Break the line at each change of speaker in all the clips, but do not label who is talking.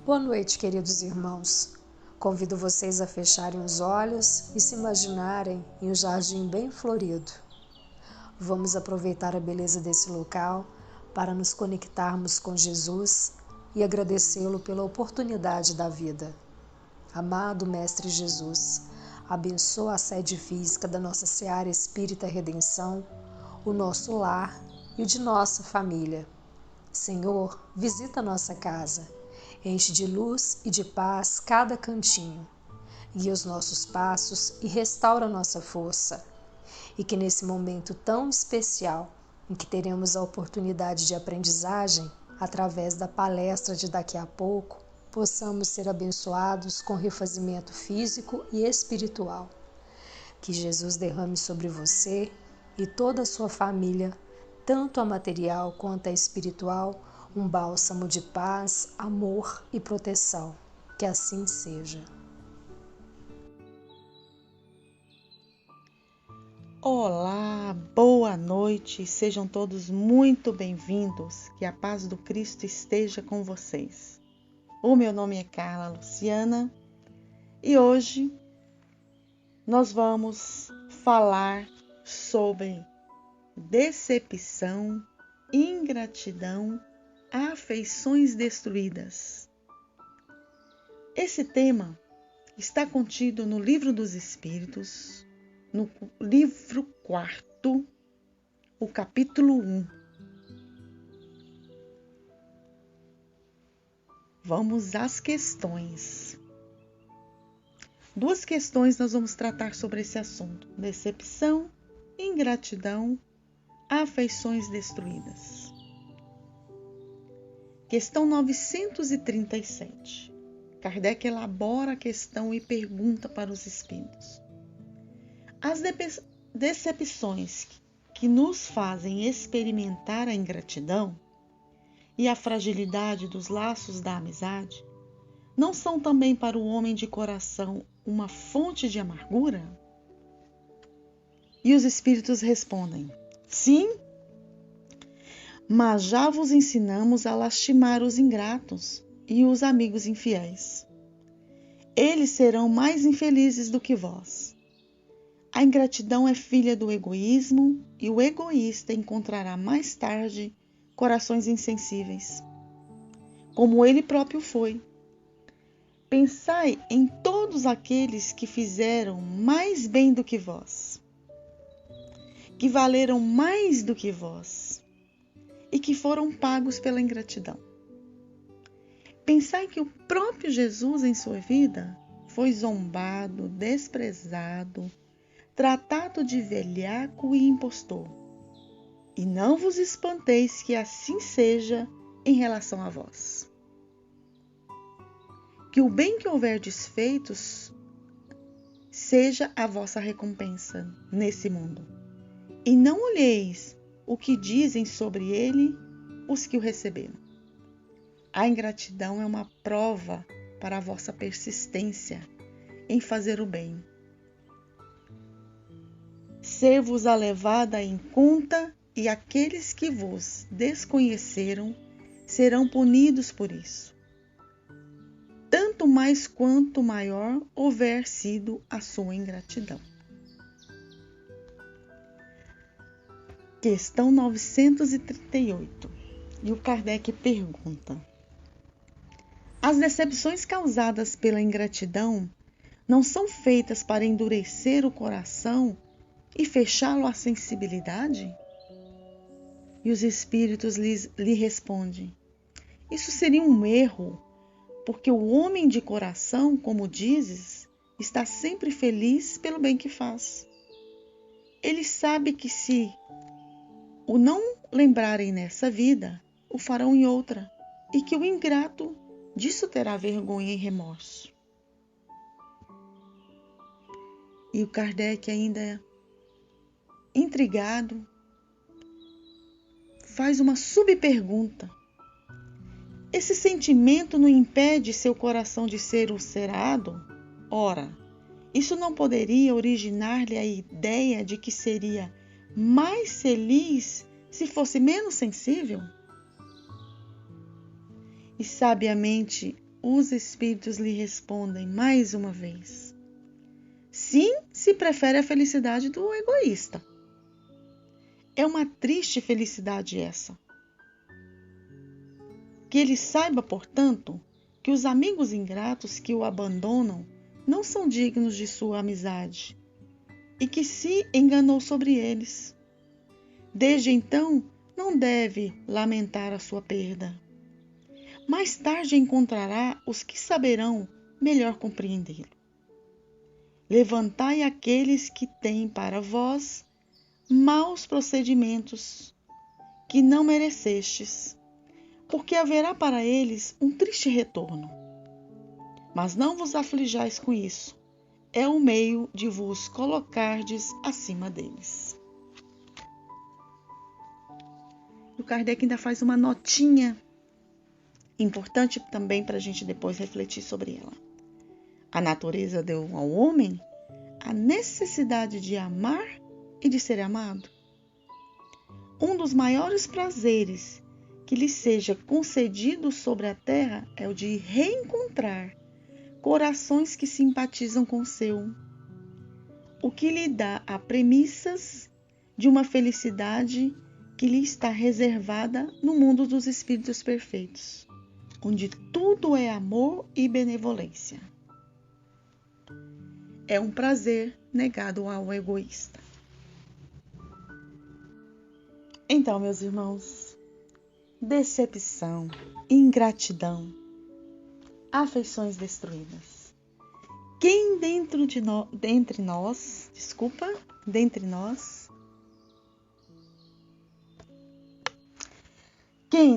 Boa noite, queridos irmãos. Convido vocês a fecharem os olhos e se imaginarem em um jardim bem florido. Vamos aproveitar a beleza desse local para nos conectarmos com Jesus e agradecê-lo pela oportunidade da vida. Amado Mestre Jesus, abençoa a sede física da nossa Seara Espírita Redenção, o nosso lar e o de nossa família. Senhor, visita nossa casa, enche de luz e de paz cada cantinho. Guia os nossos passos e restaura nossa força. E que nesse momento tão especial, em que teremos a oportunidade de aprendizagem, através da palestra de daqui a pouco, possamos ser abençoados com refazimento físico e espiritual. Que Jesus derrame sobre você e toda a sua família, tanto a material quanto a espiritual, um bálsamo de paz, amor e proteção. Que assim seja.
Olá, boa noite, sejam todos muito bem-vindos, que a paz do Cristo esteja com vocês. O meu nome é Carla Luciana e hoje nós vamos falar sobre decepção, ingratidão, afeições destruídas. Esse tema está contido no Livro dos Espíritos, no livro 4º, o capítulo 1. Vamos às questões. 2 questões nós vamos tratar sobre esse assunto: decepção, ingratidão, afeições destruídas. Questão 937. Kardec elabora a questão e pergunta para os espíritos: as decepções que nos fazem experimentar a ingratidão e a fragilidade dos laços da amizade não são também para o homem de coração uma fonte de amargura? E os espíritos respondem: sim, mas já vos ensinamos a lastimar os ingratos e os amigos infiéis. Eles serão mais infelizes do que vós. A ingratidão é filha do egoísmo e o egoísta encontrará mais tarde corações insensíveis, como ele próprio foi. Pensai em todos aqueles que fizeram mais bem do que vós, que valeram mais do que vós e que foram pagos pela ingratidão. Pensai que o próprio Jesus em sua vida foi zombado, desprezado, tratado de velhaco e impostor. E não vos espanteis que assim seja em relação a vós. Que o bem que houverdes feitos seja a vossa recompensa nesse mundo. E não olheis o que dizem sobre ele os que o receberam. A ingratidão é uma prova para a vossa persistência em fazer o bem. Ser-vos-á levada em conta, e aqueles que vos desconheceram serão punidos por isso, tanto mais quanto maior houver sido a sua ingratidão. Questão 938. E o Kardec pergunta: as decepções causadas pela ingratidão não são feitas para endurecer o coração e fechá-lo à sensibilidade? E os espíritos lhe respondem: isso seria um erro, porque o homem de coração, como dizes, está sempre feliz pelo bem que faz. Ele sabe que se o não lembrarem nessa vida, o farão em outra, e que o ingrato disso terá vergonha e remorso. E o Kardec, ainda intrigado, faz uma subpergunta: esse sentimento não impede seu coração de ser ulcerado? Ora, isso não poderia originar-lhe a ideia de que seria mais feliz se fosse menos sensível? E sabiamente os espíritos lhe respondem mais uma vez: sim, se prefere a felicidade do egoísta. É uma triste felicidade essa. Que ele saiba, portanto, que os amigos ingratos que o abandonam não são dignos de sua amizade e que se enganou sobre eles. Desde então, não deve lamentar a sua perda. Mais tarde encontrará os que saberão melhor compreendê-lo. Levantai aqueles que têm para vós maus procedimentos que não merecestes, porque haverá para eles um triste retorno. Mas não vos aflijais com isso, é o meio de vos colocardes acima deles. O Kardec ainda faz uma notinha importante também para a gente depois refletir sobre ela. A natureza deu ao homem a necessidade de amar e de ser amado. Um dos maiores prazeres que lhe seja concedido sobre a terra é o de reencontrar corações que simpatizam com o seu, o que lhe dá a premissas de uma felicidade que lhe está reservada no mundo dos espíritos perfeitos, onde tudo é amor e benevolência. É um prazer negado ao egoísta. Então, meus irmãos, decepção, ingratidão, afeições destruídas. Quem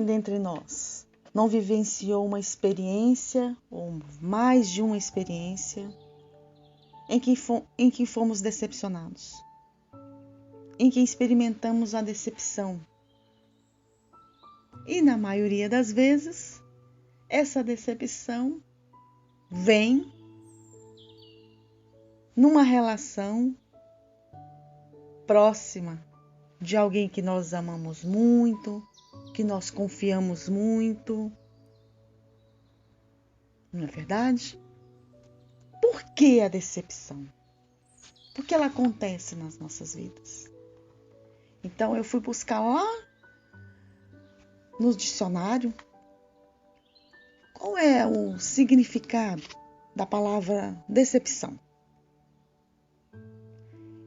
dentre nós não vivenciou uma experiência, ou mais de uma experiência, em que fomos decepcionados, em que experimentamos a decepção? E na maioria das vezes, essa decepção vem numa relação próxima de alguém que nós amamos muito, que nós confiamos muito. Não é verdade? Por que a decepção? Porque ela acontece nas nossas vidas. Então eu fui buscar lá no dicionário qual é o significado da palavra decepção.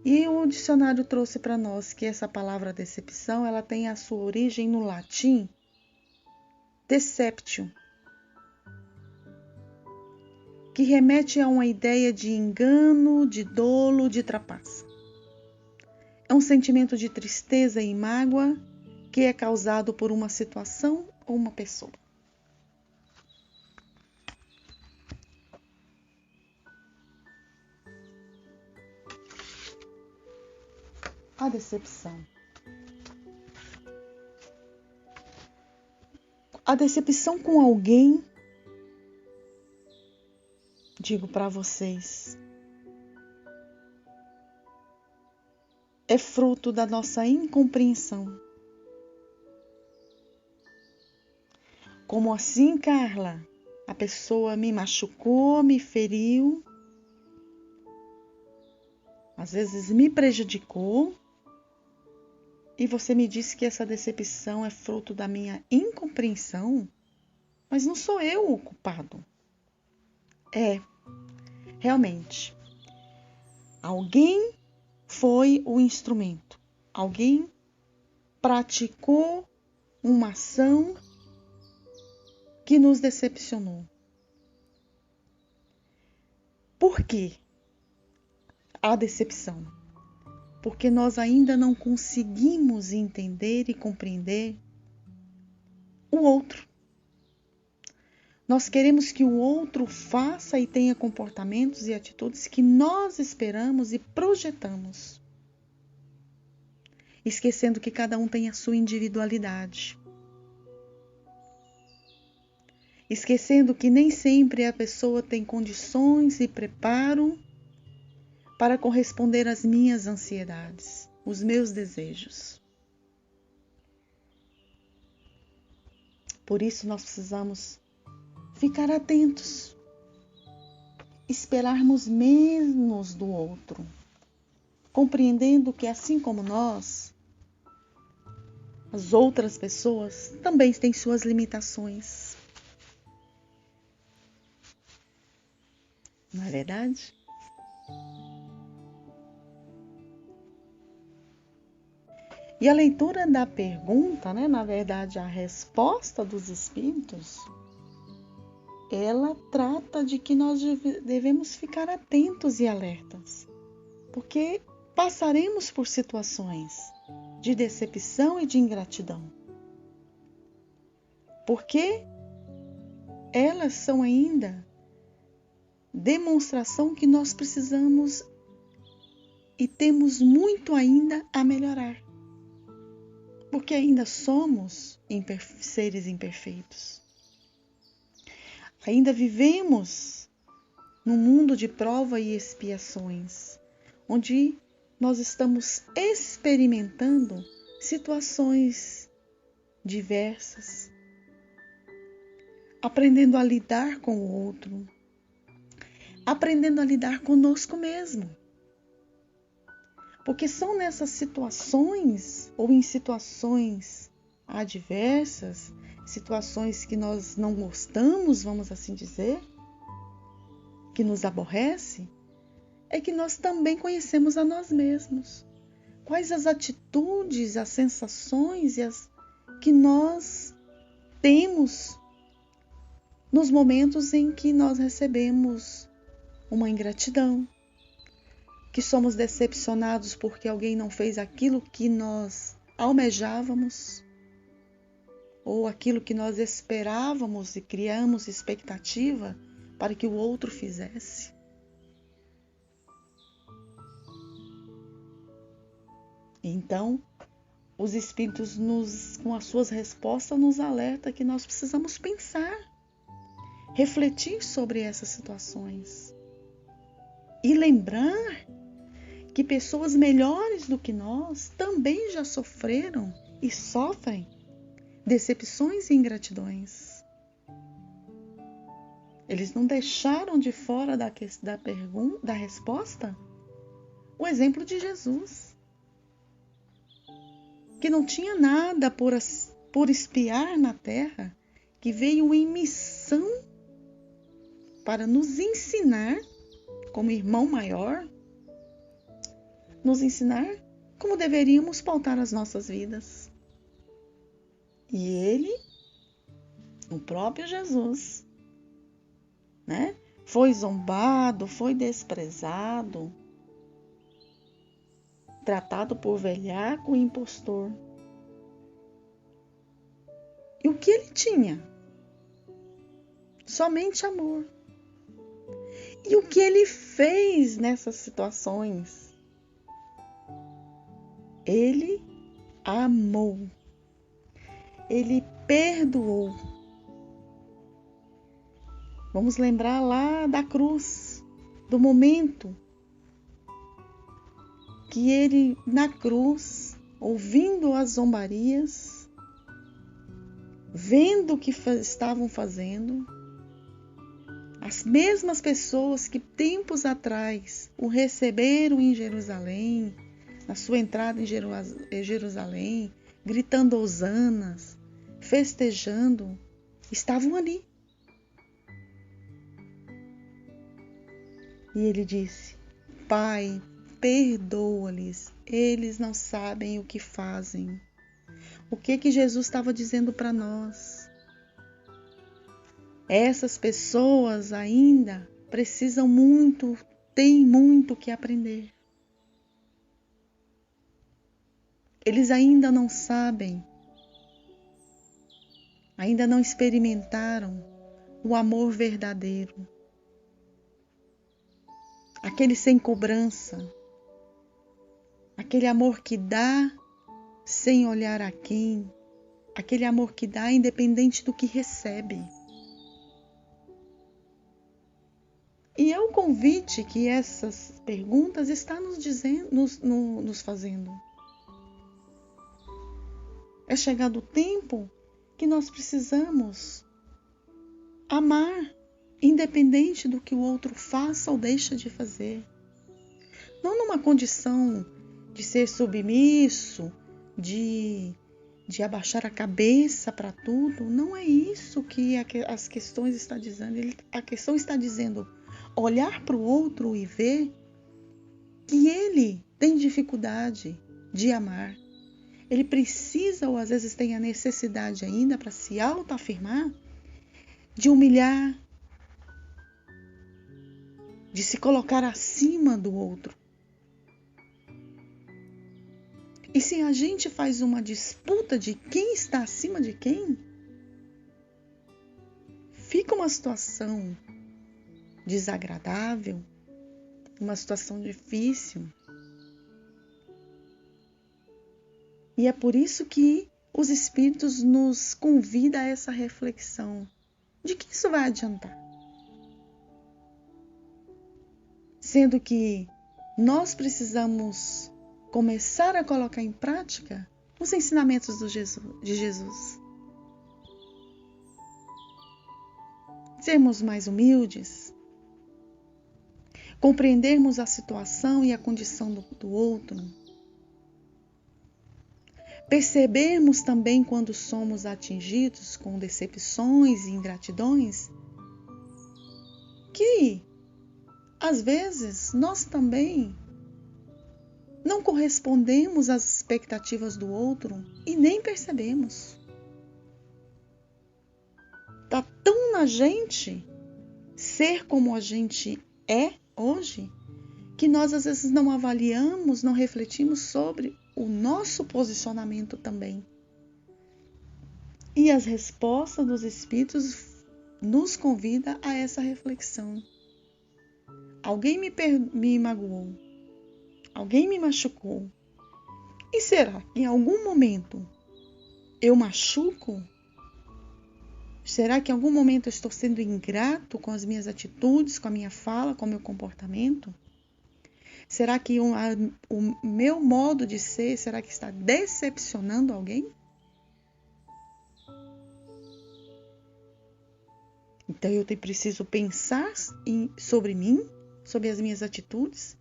E o dicionário trouxe para nós que essa palavra decepção, ela tem a sua origem no latim deceptio, que remete a uma ideia de engano, de dolo, de trapaça. É um sentimento de tristeza e mágoa que é causado por uma situação ou uma pessoa. A decepção. A decepção com alguém, digo para vocês, é fruto da nossa incompreensão. Como assim, Carla? A pessoa me machucou, me feriu, às vezes me prejudicou, e você me disse que essa decepção é fruto da minha incompreensão? Mas não sou eu o culpado. Realmente, alguém foi o instrumento. Alguém praticou uma ação que nos decepcionou. Por quê a decepção? Porque nós ainda não conseguimos entender e compreender o outro. Nós queremos que o outro faça e tenha comportamentos e atitudes que nós esperamos e projetamos, esquecendo que cada um tem a sua individualidade. Esquecendo que nem sempre a pessoa tem condições e preparo para corresponder às minhas ansiedades, os meus desejos. Por isso nós precisamos ficar atentos, esperarmos menos do outro, compreendendo que assim como nós, as outras pessoas também têm suas limitações. Não é verdade? E a leitura da pergunta, na verdade a resposta dos espíritos, ela trata de que nós devemos ficar atentos e alertas, porque passaremos por situações de decepção e de ingratidão, porque elas são ainda demonstração que nós precisamos e temos muito ainda a melhorar, porque ainda somos seres imperfeitos. Ainda vivemos num mundo de prova e expiações, onde nós estamos experimentando situações diversas, aprendendo a lidar com o outro, aprendendo a lidar conosco mesmo. Porque são nessas situações, ou em situações adversas, situações que nós não gostamos, vamos assim dizer, que nos aborrece, é que nós também conhecemos a nós mesmos. Quais as atitudes, as sensações que nós temos nos momentos em que nós recebemos uma ingratidão, que somos decepcionados porque alguém não fez aquilo que nós almejávamos, ou aquilo que nós esperávamos e criamos expectativa para que o outro fizesse. Então, os espíritos, com as suas respostas, nos alertam que nós precisamos pensar, refletir sobre essas situações e lembrar que pessoas melhores do que nós também já sofreram e sofrem decepções e ingratidões. Eles não deixaram de fora da resposta o exemplo de Jesus, que não tinha nada por espiar na terra, que veio em missão para nos ensinar, como irmão maior, nos ensinar como deveríamos pautar as nossas vidas. E ele, o próprio Jesus, foi zombado, foi desprezado, tratado por velhaco e impostor. E o que ele tinha? Somente amor. E o que ele fez nessas situações? Ele amou. Ele perdoou. Vamos lembrar lá da cruz, do momento que ele, na cruz, ouvindo as zombarias, vendo o que estavam fazendo, as mesmas pessoas que tempos atrás o receberam em Jerusalém, na sua entrada em Jerusalém, gritando hosanas, festejando, estavam ali. E ele disse: Pai, perdoa-lhes, eles não sabem o que fazem. O que Jesus estava dizendo para nós? Essas pessoas ainda precisam muito, têm muito que aprender. Eles ainda não sabem, ainda não experimentaram o amor verdadeiro. Aquele sem cobrança, aquele amor que dá sem olhar a quem, aquele amor que dá independente do que recebe. E é o convite que essas perguntas estão nos fazendo. É chegado o tempo que nós precisamos amar, independente do que o outro faça ou deixa de fazer. Não numa condição de ser submisso, de abaixar a cabeça para tudo. Não é isso que as questões estão dizendo. A questão está dizendo olhar para o outro e ver que ele tem dificuldade de amar. Ele precisa, ou às vezes tem a necessidade ainda para se autoafirmar, de humilhar, de se colocar acima do outro. E se a gente faz uma disputa de quem está acima de quem, fica uma situação desagradável, uma situação difícil. E é por isso que os Espíritos nos convidam a essa reflexão. De que isso vai adiantar? Sendo que nós precisamos começar a colocar em prática os ensinamentos de Jesus. Sermos mais humildes, compreendermos a situação e a condição do outro, percebermos também quando somos atingidos com decepções e ingratidões, que às vezes nós também não correspondemos às expectativas do outro e nem percebemos. Está tão na gente ser como a gente é hoje, que nós às vezes não avaliamos, não refletimos sobre o nosso posicionamento também. E as respostas dos Espíritos nos convidam a essa reflexão. Alguém me magoou, alguém me machucou. E será que em algum momento eu machuco? Será que em algum momento eu estou sendo ingrato com as minhas atitudes, com a minha fala, com o meu comportamento? Será que o meu modo de ser, será que está decepcionando alguém? Então eu preciso pensar sobre mim, sobre as minhas atitudes,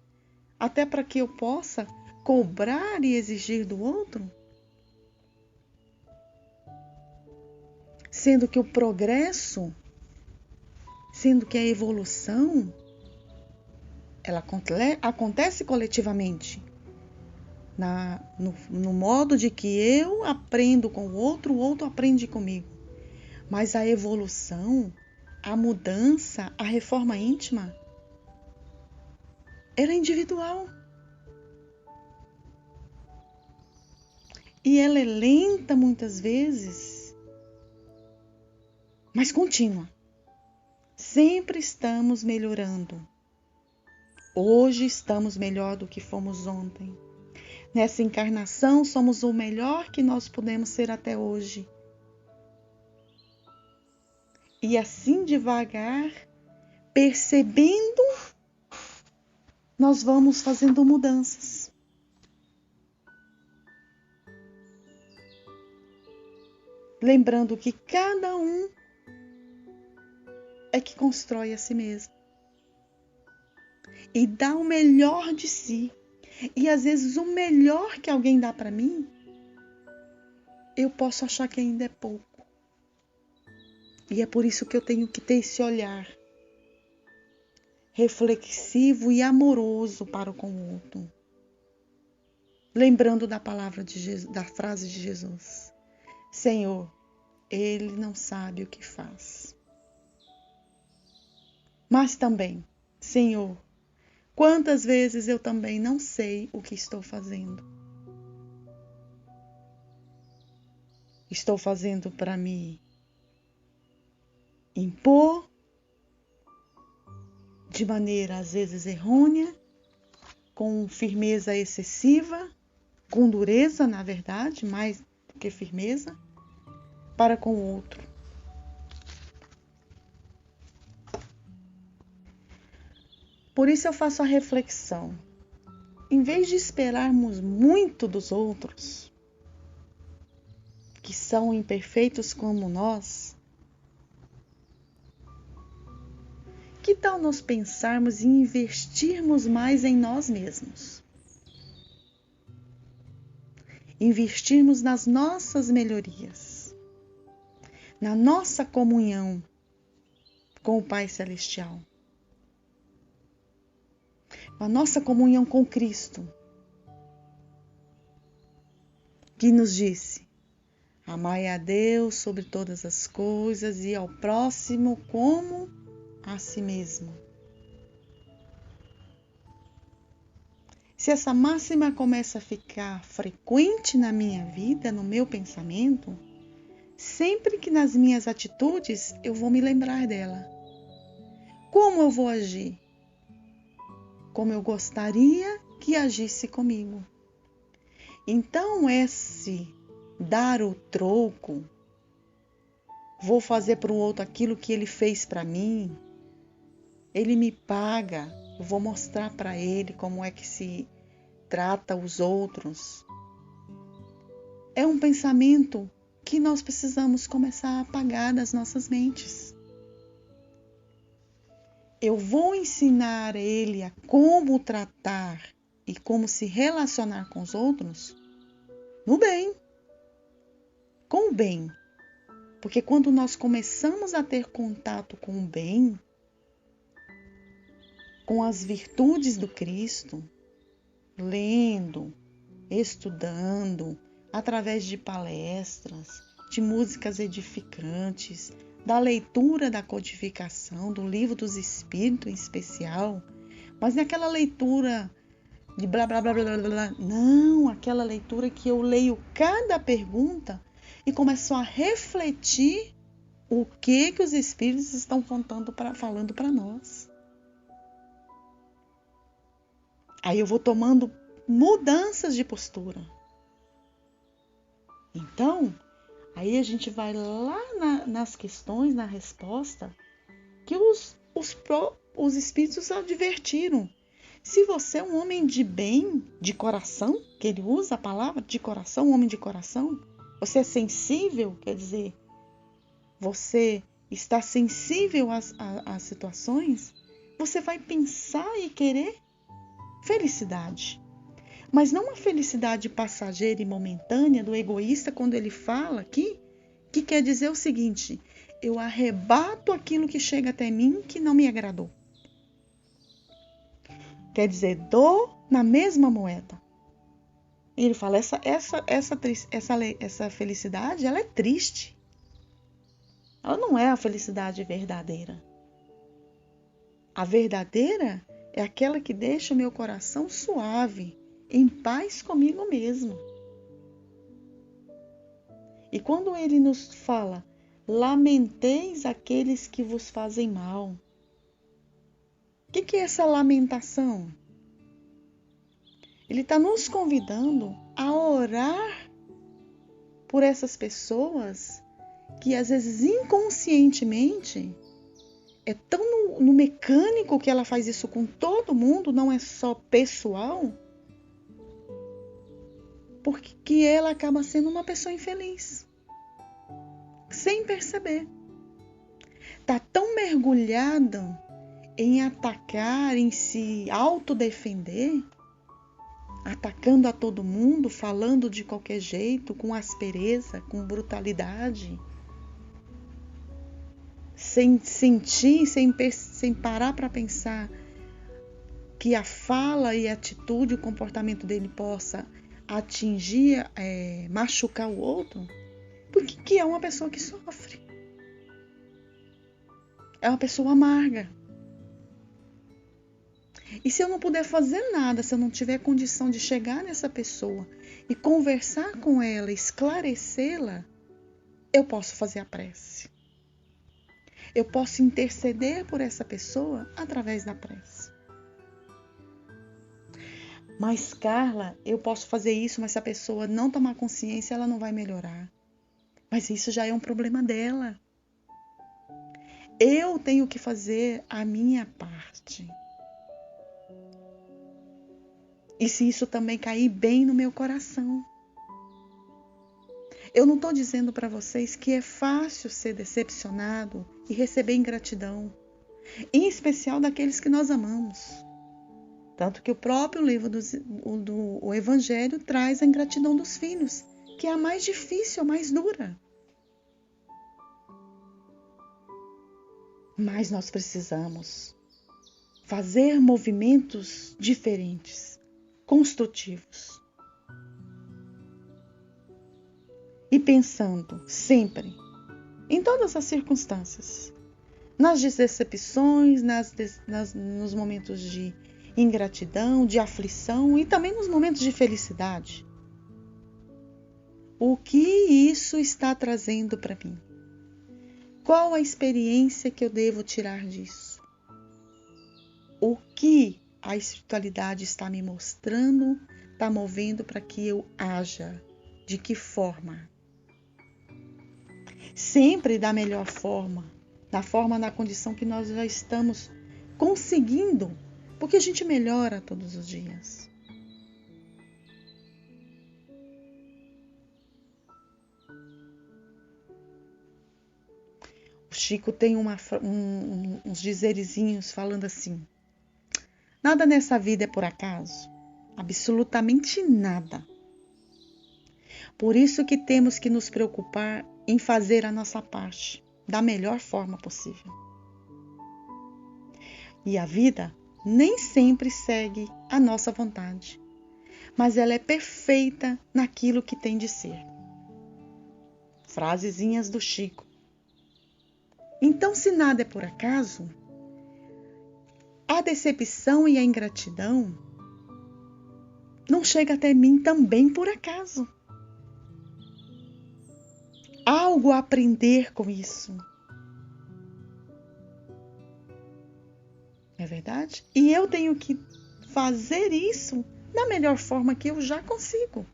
até para que eu possa cobrar e exigir do outro? Sendo que o progresso, sendo que a evolução, ela acontece coletivamente, no modo de que eu aprendo com o outro aprende comigo. Mas a evolução, a mudança, a reforma íntima, ela é individual. E ela é lenta muitas vezes, mas contínua. Sempre estamos melhorando. Hoje estamos melhor do que fomos ontem. Nessa encarnação, somos o melhor que nós podemos ser até hoje. E assim devagar, percebendo, nós vamos fazendo mudanças. Lembrando que cada um é que constrói a si mesmo. E dá o melhor de si. E às vezes o melhor que alguém dá para mim, eu posso achar que ainda é pouco. E é por isso que eu tenho que ter esse olhar reflexivo e amoroso para com o outro. Lembrando da palavra de Jesus, da frase de Jesus: Senhor, ele não sabe o que faz. Mas também, Senhor, quantas vezes eu também não sei o que estou fazendo? Estou fazendo para me impor de maneira às vezes errônea, com firmeza excessiva, com dureza, na verdade, mais do que firmeza, para com o outro. Por isso eu faço a reflexão. Em vez de esperarmos muito dos outros, que são imperfeitos como nós, que tal nós pensarmos em investirmos mais em nós mesmos? Investirmos nas nossas melhorias, na nossa comunhão com o Pai Celestial, na nossa comunhão com Cristo, que nos disse: amai a Deus sobre todas as coisas e ao próximo como a si mesmo. Se essa máxima começa a ficar frequente na minha vida, no meu pensamento, sempre que nas minhas atitudes eu vou me lembrar dela. Como eu vou agir? Como eu gostaria que agisse comigo. Então, esse dar o troco, vou fazer para o outro aquilo que ele fez para mim, ele me paga, eu vou mostrar para ele como é que se trata os outros. É um pensamento que nós precisamos começar a apagar das nossas mentes. Eu vou ensinar ele a como tratar e como se relacionar com os outros no bem, com o bem. Porque quando nós começamos a ter contato com o bem, com as virtudes do Cristo, lendo, estudando, através de palestras, de músicas edificantes, da leitura da codificação, do livro dos Espíritos em especial, mas não é aquela leitura de blá blá blá blá blá, não, aquela leitura que eu leio cada pergunta e começo a refletir o que os Espíritos estão falando para nós. Aí eu vou tomando mudanças de postura. Então, aí a gente vai lá nas questões, na resposta, que os Espíritos advertiram. Se você é um homem de bem, de coração, que ele usa a palavra de coração, um homem de coração, você é sensível, quer dizer, você está sensível às situações, você vai pensar e querer felicidade. Mas não uma felicidade passageira e momentânea do egoísta, quando ele fala aqui, que quer dizer o seguinte: eu arrebato aquilo que chega até mim que não me agradou. Quer dizer, dou na mesma moeda. Ele fala, essa felicidade, ela é triste. Ela não é a felicidade verdadeira. A verdadeira é aquela que deixa o meu coração suave, em paz comigo mesmo. E quando ele nos fala, lamenteis aqueles que vos fazem mal. O que é essa lamentação? Ele está nos convidando a orar por essas pessoas que às vezes inconscientemente é tão no mecânico que ela faz isso com todo mundo, não é só pessoal, porque ela acaba sendo uma pessoa infeliz, sem perceber. Está tão mergulhada em atacar, em se autodefender, atacando a todo mundo, falando de qualquer jeito, com aspereza, com brutalidade, sem sentir, sem parar para pensar que a fala e a atitude, o comportamento dele possa atingir, machucar o outro, porque é uma pessoa que sofre. É uma pessoa amarga. E se eu não puder fazer nada, se eu não tiver condição de chegar nessa pessoa e conversar com ela, esclarecê-la, eu posso fazer a prece. Eu posso interceder por essa pessoa através da prece. Mas, Carla, eu posso fazer isso, mas se a pessoa não tomar consciência, ela não vai melhorar. Mas isso já é um problema dela. Eu tenho que fazer a minha parte. E se isso também cair bem no meu coração. Eu não estou dizendo para vocês que é fácil ser decepcionado e receber ingratidão. em especial daqueles que nós amamos. Tanto que o próprio livro do Evangelho traz a ingratidão dos filhos, que é a mais difícil, a mais dura. Mas nós precisamos fazer movimentos diferentes, construtivos. E pensando sempre, em todas as circunstâncias, nas decepções, nos momentos de ingratidão, de aflição e também nos momentos de felicidade. O que isso está trazendo para mim? Qual a experiência que eu devo tirar disso? O que a espiritualidade está me mostrando, está movendo para que eu haja? De que forma? Sempre da melhor forma, na condição que nós já estamos conseguindo, porque a gente melhora todos os dias. O Chico tem uns dizerezinhos falando assim: nada nessa vida é por acaso, absolutamente nada. Por isso que temos que nos preocupar em fazer a nossa parte da melhor forma possível. E a vida nem sempre segue a nossa vontade, mas ela é perfeita naquilo que tem de ser. Frasezinhas do Chico. Então, se nada é por acaso, a decepção e a ingratidão não chega até mim também por acaso. Algo a aprender com isso. É verdade? E eu tenho que fazer isso da melhor forma que eu já consigo.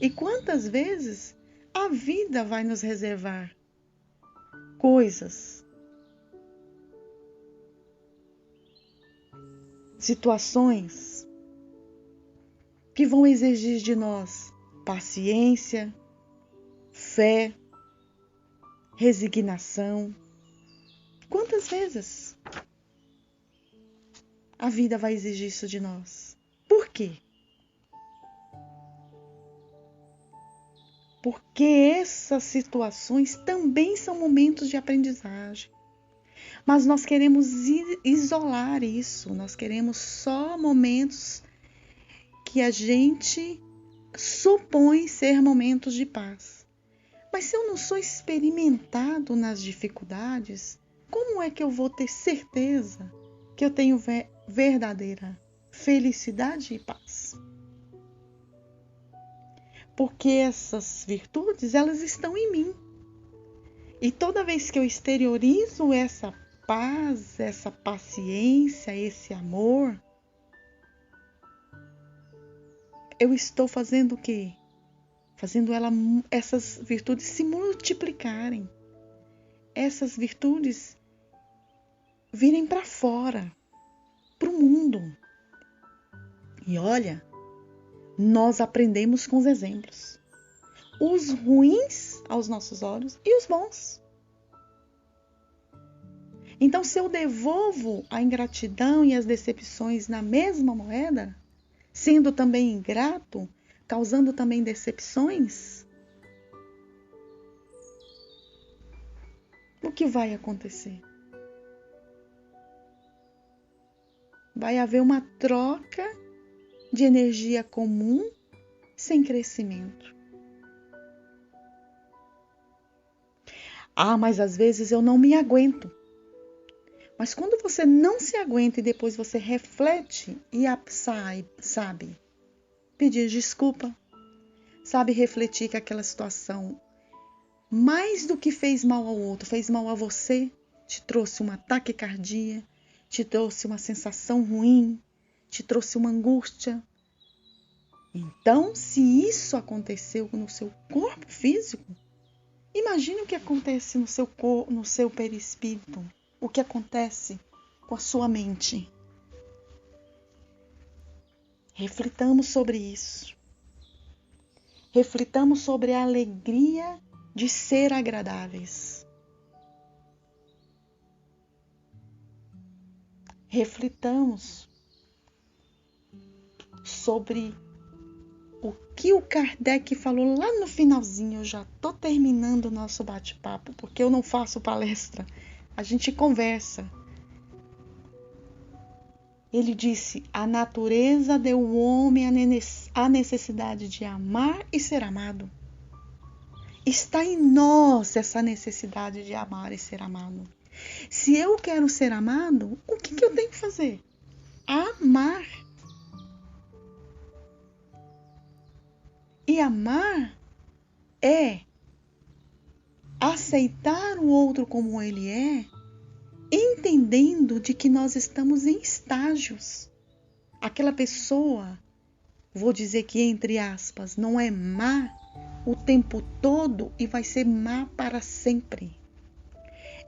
E quantas vezes a vida vai nos reservar coisas, situações que vão exigir de nós paciência, fé, resignação. Quantas vezes a vida vai exigir isso de nós? Por quê? Porque essas situações também são momentos de aprendizagem. Mas nós queremos isolar isso, nós queremos só momentos que a gente supõe ser momentos de paz. Mas se eu não sou experimentado nas dificuldades, como é que eu vou ter certeza que eu tenho verdadeira felicidade e paz? Porque essas virtudes, elas estão em mim. E toda vez que eu exteriorizo essa paz, essa paciência, esse amor, eu estou fazendo o quê? Fazendo essas virtudes se multiplicarem. Essas virtudes virem para fora, para o mundo. E olha, nós aprendemos com os exemplos. Os ruins aos nossos olhos e os bons. Então, se eu devolvo a ingratidão e as decepções na mesma moeda, sendo também ingrato, causando também decepções, o que vai acontecer? Vai haver uma troca de energia comum sem crescimento. Mas às vezes eu não me aguento. Mas quando você não se aguenta e depois você reflete e sabe pedir desculpa, sabe refletir que aquela situação, mais do que fez mal ao outro, fez mal a você, te trouxe uma taquicardia, te trouxe uma sensação ruim, te trouxe uma angústia. Então, se isso aconteceu no seu corpo físico, imagine o que acontece no seu perispírito, o que acontece com a sua mente. Reflitamos sobre isso. Reflitamos sobre a alegria de ser agradáveis. Reflitamos sobre o que o Kardec falou lá no finalzinho. Eu já estou terminando o nosso bate-papo, porque eu não faço palestra, a gente conversa. Ele disse: a natureza deu ao homem a necessidade de amar e ser amado. Está em nós essa necessidade de amar e ser amado. Se eu quero ser amado, o que eu tenho que fazer? Amar. E amar é aceitar o outro como ele é, entendendo de que nós estamos em estágios. Aquela pessoa, vou dizer que entre aspas, não é má o tempo todo e vai ser má para sempre.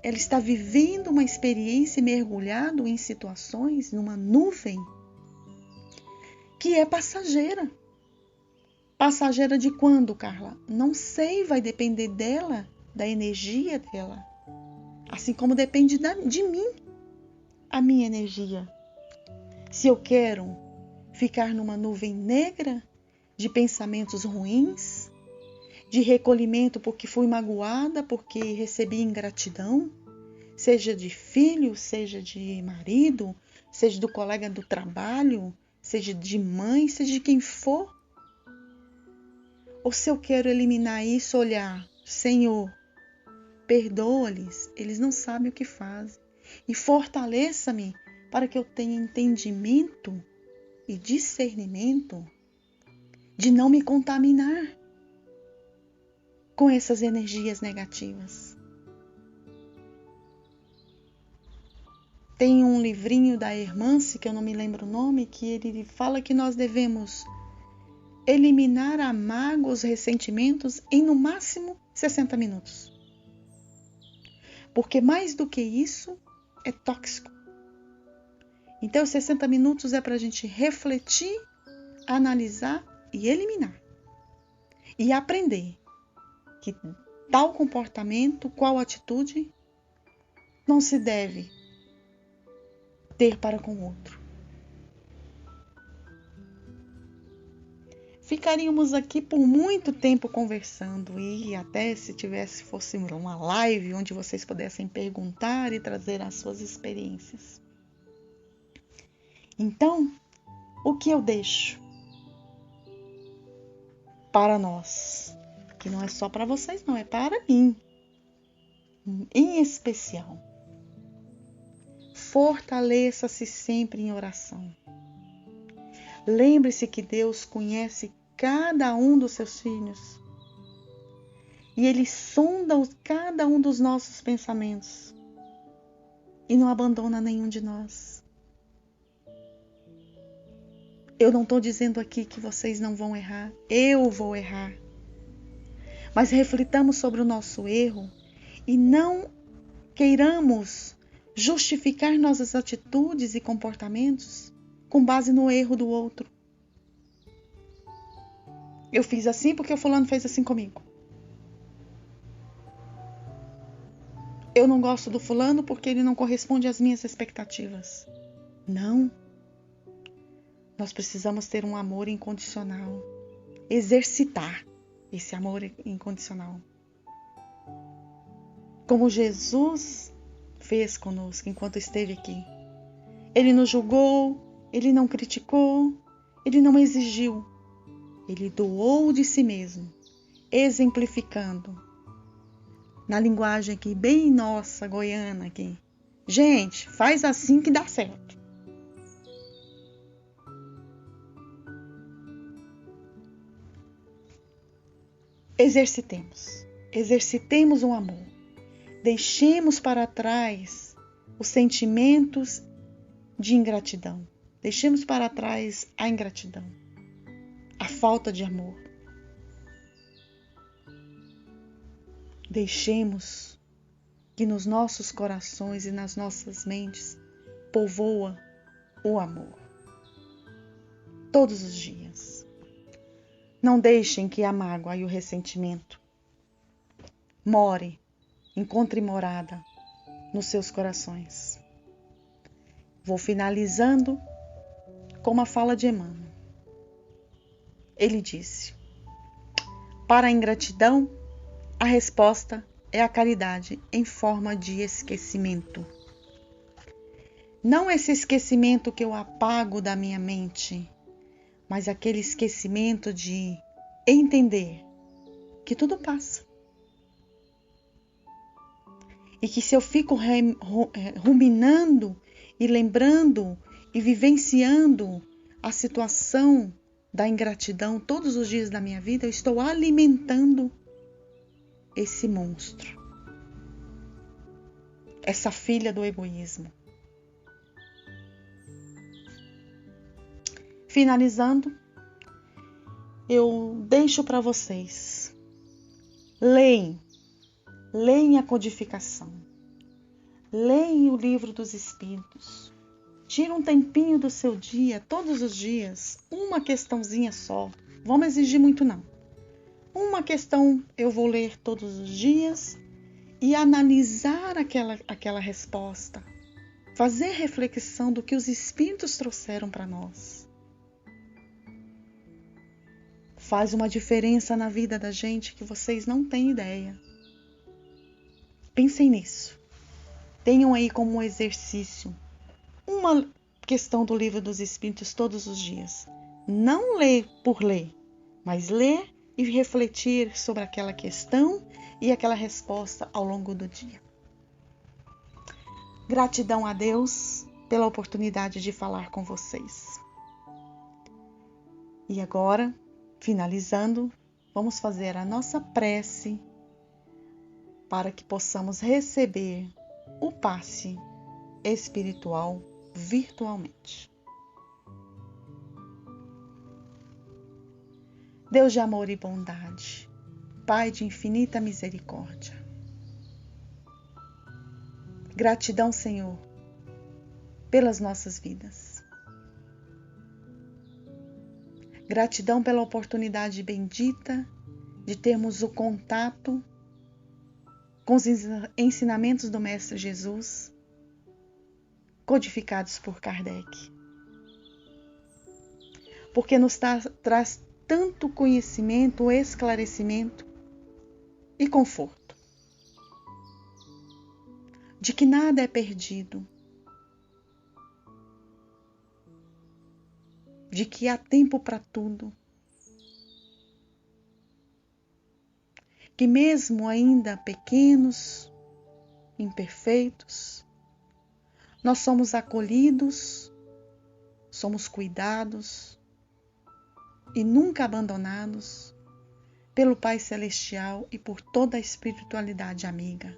Ela está vivendo uma experiência e mergulhado em situações, numa nuvem que é passageira. Passageira de quando, Carla? Não sei, vai depender dela, da energia dela. Assim como depende de mim, a minha energia. Se eu quero ficar numa nuvem negra de pensamentos ruins, de recolhimento porque fui magoada, porque recebi ingratidão, seja de filho, seja de marido, seja do colega do trabalho, seja de mãe, seja de quem for. Ou se eu quero eliminar isso, olhar, Senhor, perdoa-lhes, eles não sabem o que fazem. E fortaleça-me para que eu tenha entendimento e discernimento de não me contaminar com essas energias negativas. Tem um livrinho da Hermance, que eu não me lembro o nome, que ele fala que nós devemos eliminar a mágoa, os ressentimentos em no máximo 60 minutos. Porque mais do que isso é tóxico. Então, 60 minutos é para a gente refletir, analisar e eliminar. E aprender que tal comportamento, qual atitude não se deve ter para com o outro. Ficaríamos aqui por muito tempo conversando e até se fosse uma live onde vocês pudessem perguntar e trazer as suas experiências. Então, o que eu deixo para nós? Que não é só para vocês, não, é para mim. Em especial, fortaleça-se sempre em oração. Lembre-se que Deus conhece cada um dos seus filhos. E Ele sonda cada um dos nossos pensamentos. E não abandona nenhum de nós. Eu não estou dizendo aqui que vocês não vão errar. Eu vou errar. Mas reflitamos sobre o nosso erro e não queiramos justificar nossas atitudes e comportamentos com base no erro do outro. Eu fiz assim porque o fulano fez assim comigo. Eu não gosto do fulano porque ele não corresponde às minhas expectativas. Não. Nós precisamos ter um amor incondicional. Exercitar esse amor incondicional. Como Jesus fez conosco enquanto esteve aqui. Ele não julgou, ele não criticou, ele não exigiu. Ele doou de si mesmo, exemplificando. Na linguagem aqui, bem nossa, goiana aqui. Gente, faz assim que dá certo. Exercitemos o amor. Deixemos para trás os sentimentos de ingratidão. Deixemos para trás a ingratidão, a falta de amor. Deixemos que nos nossos corações e nas nossas mentes povoa o amor. Todos os dias. Não deixem que a mágoa e o ressentimento encontre morada nos seus corações. Vou finalizando com uma fala de Emmanuel. Ele disse: para a ingratidão, a resposta é a caridade em forma de esquecimento. Não esse esquecimento que eu apago da minha mente, mas aquele esquecimento de entender que tudo passa. E que se eu fico ruminando e lembrando e vivenciando a situação da ingratidão todos os dias da minha vida, eu estou alimentando esse monstro, essa filha do egoísmo. Finalizando, eu deixo para vocês. Leem a codificação. Leem o livro dos Espíritos. Tira um tempinho do seu dia, todos os dias, uma questãozinha só. Vamos exigir muito não. Uma questão eu vou ler todos os dias e analisar aquela resposta. Fazer reflexão do que os Espíritos trouxeram para nós. Faz uma diferença na vida da gente que vocês não têm ideia. Pensem nisso. Tenham aí como um exercício uma questão do livro dos Espíritos todos os dias. Não ler por ler, mas ler e refletir sobre aquela questão e aquela resposta ao longo do dia. Gratidão a Deus pela oportunidade de falar com vocês. E agora, finalizando, vamos fazer a nossa prece para que possamos receber o passe espiritual virtualmente. Deus de amor e bondade, Pai de infinita misericórdia. Gratidão, Senhor, pelas nossas vidas. Gratidão pela oportunidade bendita de termos o contato com os ensinamentos do Mestre Jesus, codificados por Kardec. Porque nos traz tanto conhecimento, esclarecimento e conforto. De que nada é perdido. De que há tempo para tudo. Que mesmo ainda pequenos, imperfeitos, nós somos acolhidos, somos cuidados e nunca abandonados pelo Pai Celestial e por toda a espiritualidade amiga.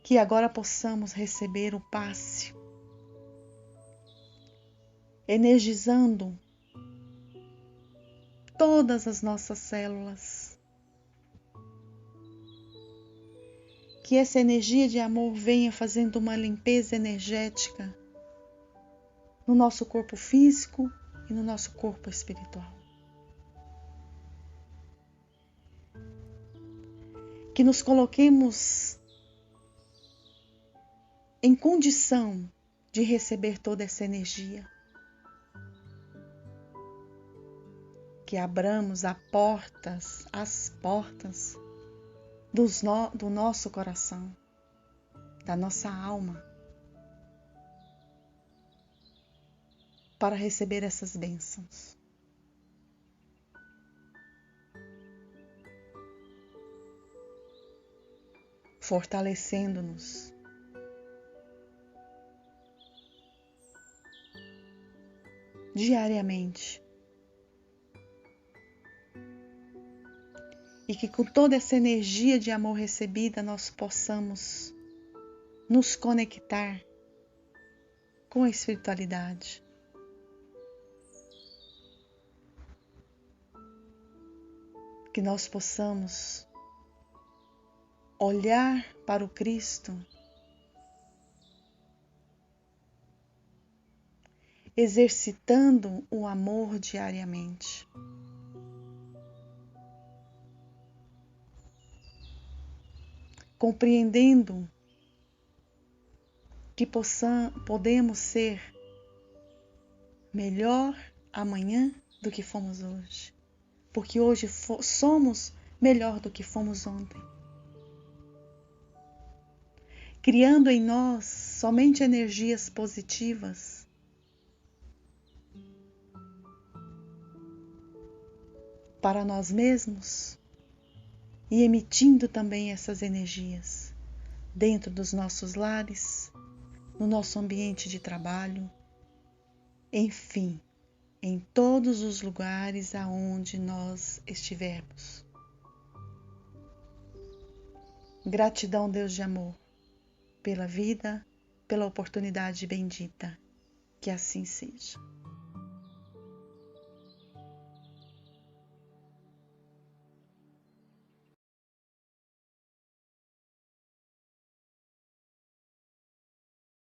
Que agora possamos receber o passe, energizando todas as nossas células. Que essa energia de amor venha fazendo uma limpeza energética no nosso corpo físico e no nosso corpo espiritual. Que nos coloquemos em condição de receber toda essa energia. Que abramos as portas do nosso coração, da nossa alma, para receber essas bênçãos. Fortalecendo-nos diariamente. E que com toda essa energia de amor recebida nós possamos nos conectar com a espiritualidade. Que nós possamos olhar para o Cristo exercitando o amor diariamente. Compreendendo que podemos ser melhor amanhã do que fomos hoje, porque hoje somos melhor do que fomos ontem. Criando em nós somente energias positivas, para nós mesmos e emitindo também essas energias dentro dos nossos lares, no nosso ambiente de trabalho, enfim, em todos os lugares aonde nós estivermos. Gratidão, Deus de amor, pela vida, pela oportunidade bendita. Que assim seja.